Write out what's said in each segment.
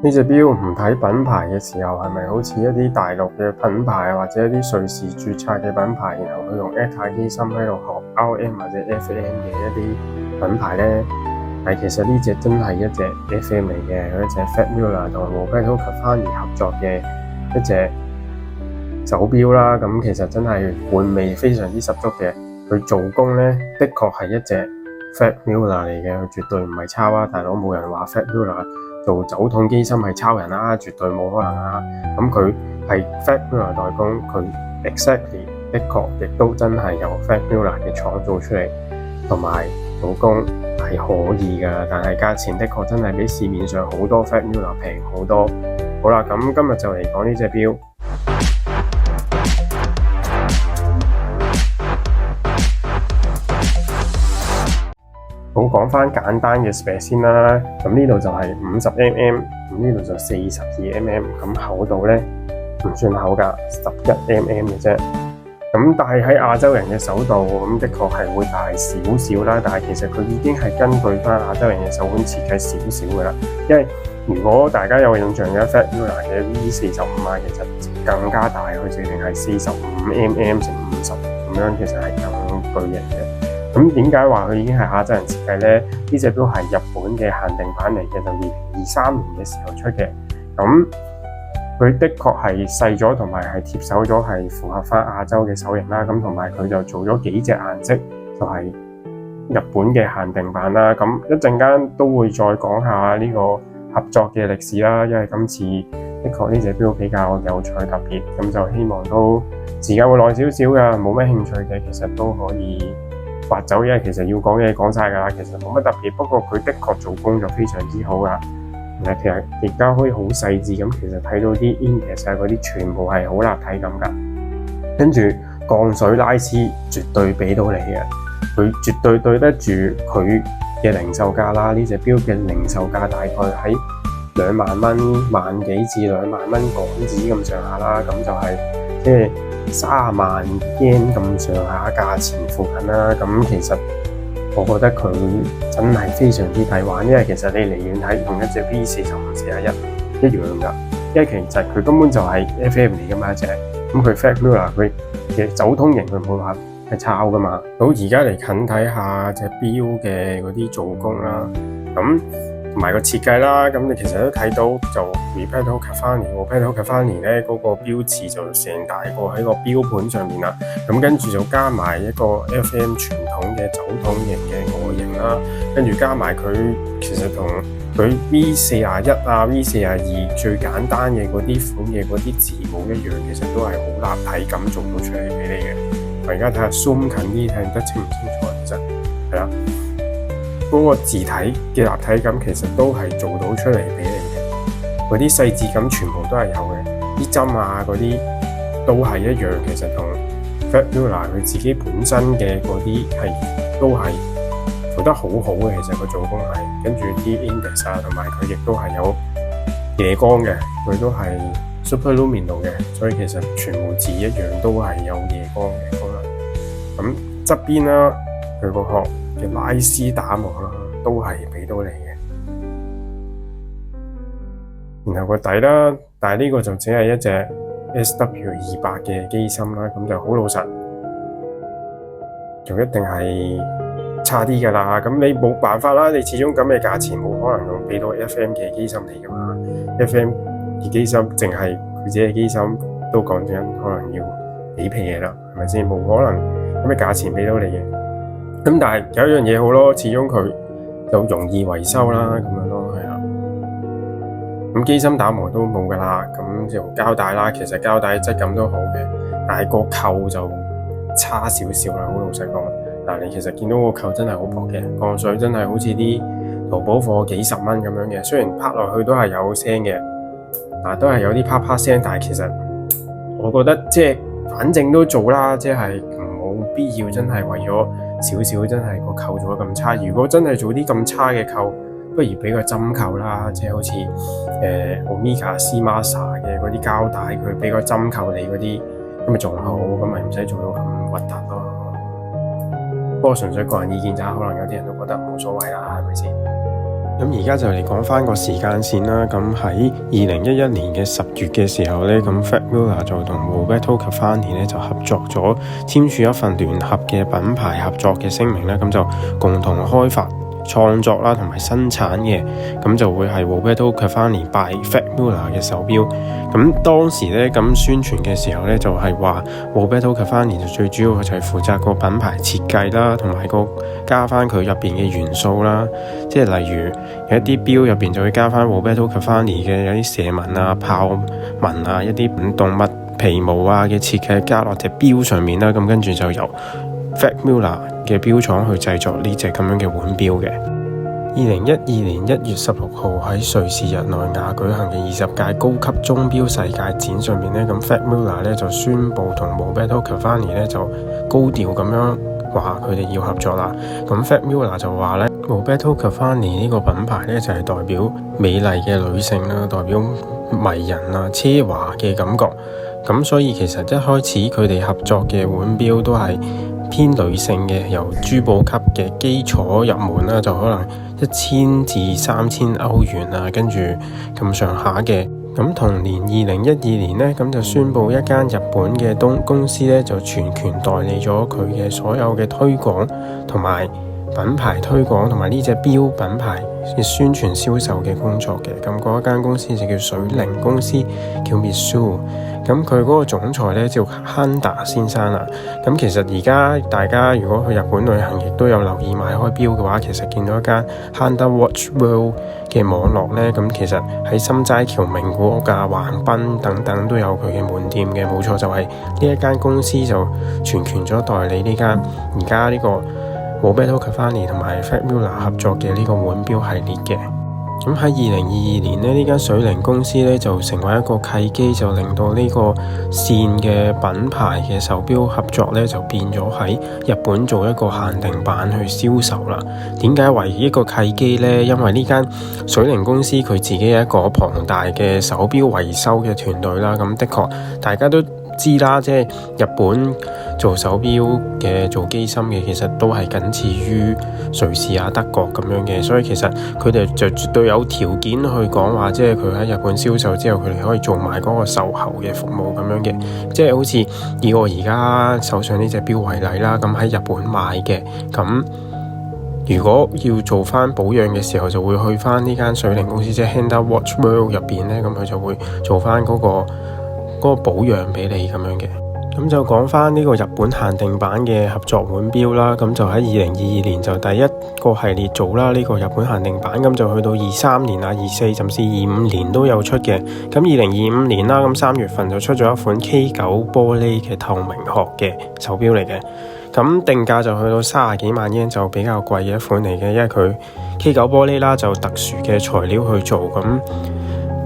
呢隻錶唔睇品牌嘅時候，係咪好似一啲大陸嘅品牌或者一啲瑞士註冊嘅品牌，然後佢用 ATA 機芯喺度學 RM 或者 FM 嘅一啲品牌咧？但其實呢隻真係一隻 FM 嚟嘅，佢一隻 Fat Muller 同 Roberto Cavalli 合作嘅一隻手錶啦。咁其實真係玩味非常之十足嘅。佢做工咧，的確係一隻 Fat Muller 嚟嘅，佢絕對唔係抄啊！大佬，冇人話 Fat Muller 做走筒機芯係抄人啦，絕對冇可能啊！咁佢係 Fat Muller 代工，佢 exactly 的確亦都真係由 Fat Muller 嘅廠做出嚟，同埋做工係可以㗎，但係價錢的確真係比市面上好多 Fat Muller 平好多。好啦，咁今日就嚟講呢隻錶。好，講返簡單嘅 spec 先啦。咁呢度就係50mm，咁呢度就42mm，咁厚度咧唔算厚㗎，11mm 嘅啫。咁但係喺亞洲人嘅手度，咁的確係會大少少啦。但係其實佢已經係根據返亞洲人嘅手腕設計少少㗎啦。因為如果大家有印象嘅 Fat Muller 嘅 V45啊，其實更加大，佢直情係45mm乘50咁樣，其實係更巨型嘅。咁點解話佢已經係亞洲人設計咧？呢隻錶係日本嘅限定版嚟嘅，就2023年嘅時候出嘅。咁佢的確係細咗，同埋係貼手咗，係符合翻亞洲嘅手型啦。咁同埋佢就做咗幾隻顏色，就係日本嘅限定版啦。咁一陣間都會再講下呢個合作嘅歷史啦。因為今次的確呢隻錶比較有趣特別，咁就希望都時間會耐少少㗎，冇咩興趣嘅其實都可以滑走，因為其實要講嘅講晒㗎啦，其實冇乜特別。不過佢的確做工就非常之好㗎。其實亦都可以好細緻咁，其實睇到啲 index 啊嗰啲全部係好立體咁㗎。跟住鋼水拉絲絕對俾到你嘅，佢絕對對得住佢嘅零售價啦。呢隻錶嘅零售價大概喺2萬蚊、萬幾至2萬蚊港紙咁上下啦。咁就係即係30萬 yen 咁上下價錢附近啦。咁其實我覺得佢真係非常之抵玩，因為其實你離遠睇同一隻 V45-41一樣㗎，因為其實佢根本就係 FM 嚟㗎嘛一隻。咁佢 Fat Muller 佢嘅走通型佢冇話係抄㗎嘛。好，而家嚟近睇下隻錶嘅嗰啲做工啦，咁同埋個設計啦。咁你其實都睇到就 Roberto Cavalli 咧嗰個標誌就成大個喺個錶盤上面啦。咁跟住就加埋一個 FM 傳統嘅走筒型嘅外形啦，跟住加埋佢其實同佢 V41啊 V42最簡單嘅嗰啲款嘅嗰啲字母一樣，其實都係好立體感做到出嚟俾你嘅。我而家睇下 zoom 近啲睇得清唔清楚，其實係啦，嗰個字體嘅立體感其實都係做到出嚟俾你嘅，嗰啲細緻感全部都係有嘅，啲針啊嗰啲都係一樣，其實同 Fat Muller 佢自己本身嘅嗰啲係都係做得好好嘅。其實個做工係跟住啲 index 啊，同埋佢亦都係有夜光嘅，佢都係 super luminous 嘅，所以其實全部字一樣都係有夜光嘅功能。咁側邊啦，佢個殼嘅拉絲打磨啦，都係俾到你嘅。然後個底啦，但係呢個就只係一隻 SW200嘅機芯啦，咁就好老實，就一定係差啲㗎啦。咁你冇辦法啦，你始終咁嘅價錢冇可能用俾到 FM 嘅機芯嚟㗎嘛。FM 嘅機芯淨係佢自己嘅機芯都講真，可能要幾皮嘢啦，係咪先？冇可能咁嘅價錢俾到你嘅。咁但係有一樣嘢好咯，始終佢就容易維修啦，咁樣咯，係啦。咁機芯打磨都冇㗎啦，咁就膠帶啦，其實膠帶質感都好嘅，但係個扣就差少少啦，好老實講。嗱，你其實見到個扣真係好薄嘅，鋼水真係好似啲淘寶貨幾十蚊咁樣嘅，雖然拍落去都係有聲嘅，都係有啲啪啪聲，但係其實我覺得即係反正都做啦，即係冇必要真係為咗少少真係個扣做得咁差。如果真係做啲咁差嘅扣，不如俾個針扣啦，即係好似Omega Seamaster 嘅嗰啲膠帶，佢俾個針扣你嗰啲，咁咪仲好，咁咪唔使做到咁核突咯。不過純粹個人意見咋，可能有啲人都覺得冇所謂啦，係咪先？咁而家就嚟講翻個時間線啦。咁喺2011年嘅10月嘅時候咧，咁 Frank Muller 就同 Roberto Cavani 咧就合作咗，簽署一份聯合嘅品牌合作嘅聲明咧，咁就共同開發、創作啦同埋生產嘅，咁就會係 Roberto Cavani by Frank Muller 嘅手錶。咁當時咧咁宣傳嘅時候咧，就係話 Roberto Cavani 就最主要就係負責個品牌設計啦，同埋個加翻佢入邊嘅元素啦，即係例如有一啲錶入邊就會加翻 Roberto Cavani 嘅有啲蛇紋啊、豹紋啊、一啲動物皮毛啊嘅設計加落隻錶上面啦，咁跟住就由 Frank Muller 嘅錶廠去製作呢隻咁樣嘅腕錶嘅。2012年1月16號喺瑞士日內瓦舉行嘅20屆高級鐘錶世界展上面咧，咁 Frank Muller 咧就宣布同 Roberto Cavani 咧就高調咁樣話佢哋要合作啦。咁 Frank Muller 就話咧 Roberto Cavani 呢個品牌咧就係代表美麗嘅女性啦，代表迷人啊、奢華嘅感覺。咁所以其實一開始佢哋合作嘅腕錶都係偏女性嘅，由珠寶級嘅基礎入門啦，就可能1000至3000歐元啊，跟住咁上下嘅。咁同年2012年呢，咁就宣布一間日本嘅公司呢，就全權代理咗佢嘅所有嘅推廣同埋品牌推廣同埋呢隻錶品牌嘅宣傳銷售嘅工作嘅。咁嗰一間公司就叫水靈公司，叫 Mitsui。咁佢嗰個總裁咧叫 Handa 先生啦。咁其實而家大家如果去日本旅行，亦都有留意買開錶嘅話，其實見到一間 Handa Watch World 嘅網絡咧，咁其實喺心齋橋、名古屋、橫濱等等都有佢嘅門店嘅。冇錯，就係呢一間公司就全權咗代理呢間而家呢個 Roberto Cavani 同埋 Frank Muller 合作嘅呢個腕錶系列嘅。咁喺2022年呢間水靈公司咧就成為一個契機，就令到呢個線嘅品牌嘅手錶合作咧就變咗喺日本做一個限定版去銷售啦。點解為一個契機呢？因為呢間水靈公司佢自己有一個龐大嘅手錶維修嘅團隊啦。咁的確大家都知啦，即係日本做手錶嘅、做機芯嘅，其實都係僅次於瑞士啊、德國咁樣嘅，所以其實佢哋就絕對有條件去講話，即係佢喺日本銷售之後，佢哋可以做埋嗰個售後嘅服務咁樣嘅，即係好似以我而家手上呢隻錶為例啦，咁喺日本買嘅，咁如果要做翻保養嘅時候，就會去翻呢間水靈公司，即係 Handa Watch World 入邊咧，咁佢就會做翻嗰個保養俾你咁樣嘅。咁就講翻呢個日本限定版嘅合作腕錶啦，咁就喺2022年就第一個系列做啦，呢個日本限定版，咁就去到23年啊、24甚至25年都有出嘅。咁2025年啦，咁3月份就出咗一款 K9 玻璃嘅透明殼嘅手錶嚟嘅，咁定價就去到30幾萬yen，就比較貴嘅一款嚟嘅，因為佢 K9 玻璃啦，就特殊嘅材料去做。咁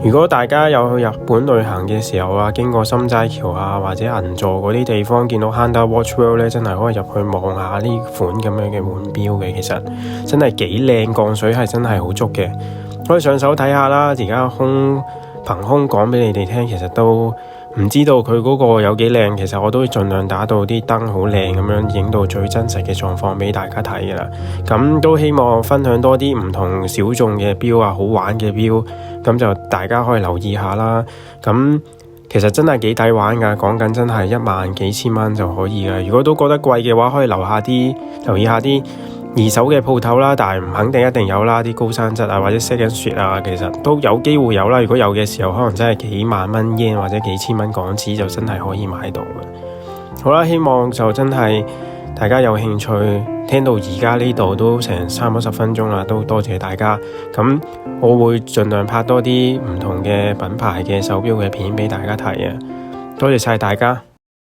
如果大家有去日本旅行嘅時候啊，經過心齋橋啊或者銀座嗰啲地方，見到 Handa Watch World 咧，真係可以入去望下呢款咁樣嘅腕錶嘅，其實真係幾靚，降水係真係好足嘅，可以上手睇下啦。而家憑空講俾你哋聽，其實都唔知道佢嗰個有幾靚，其實我都會盡量打到啲燈好靚咁樣，影到最真實嘅狀況俾大家睇㗎啦。咁都希望分享多啲唔同小眾嘅錶啊，好玩嘅錶，咁就大家可以留意下啦。咁其實真係幾抵玩㗎，講緊真係1萬幾千蚊就可以㗎。如果都覺得貴嘅話，可以留意下啲二手嘅鋪頭啦，但係唔肯定一定有啦，啲高山質啊或者 second hand 啊，其實都有機會有啦。如果有嘅時候，可能真係幾萬蚊 yen 或者幾千蚊港紙就真係可以買到嘅。好啦，希望就真係大家有興趣聽到而家呢度都成30分鐘啦，都多謝大家。咁我會盡量拍多啲唔同嘅品牌嘅手錶嘅片俾大家睇啊，多謝晒大家。